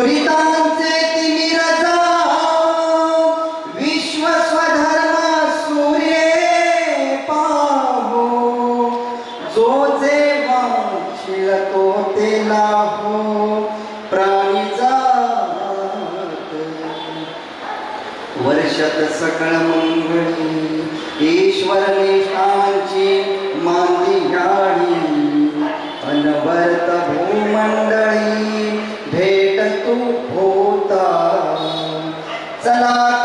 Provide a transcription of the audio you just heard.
दुरितांचे तिमिर विश्व स्वधर्म सूर्ये पाहो जो जे वांछिल तो ते लाभो प्राणी जात वर्षत सकळ मंगळी ईश्वर निष्ठांची मांदी घ्यावी अनवर्त भूमंडळी भेट तू होता चला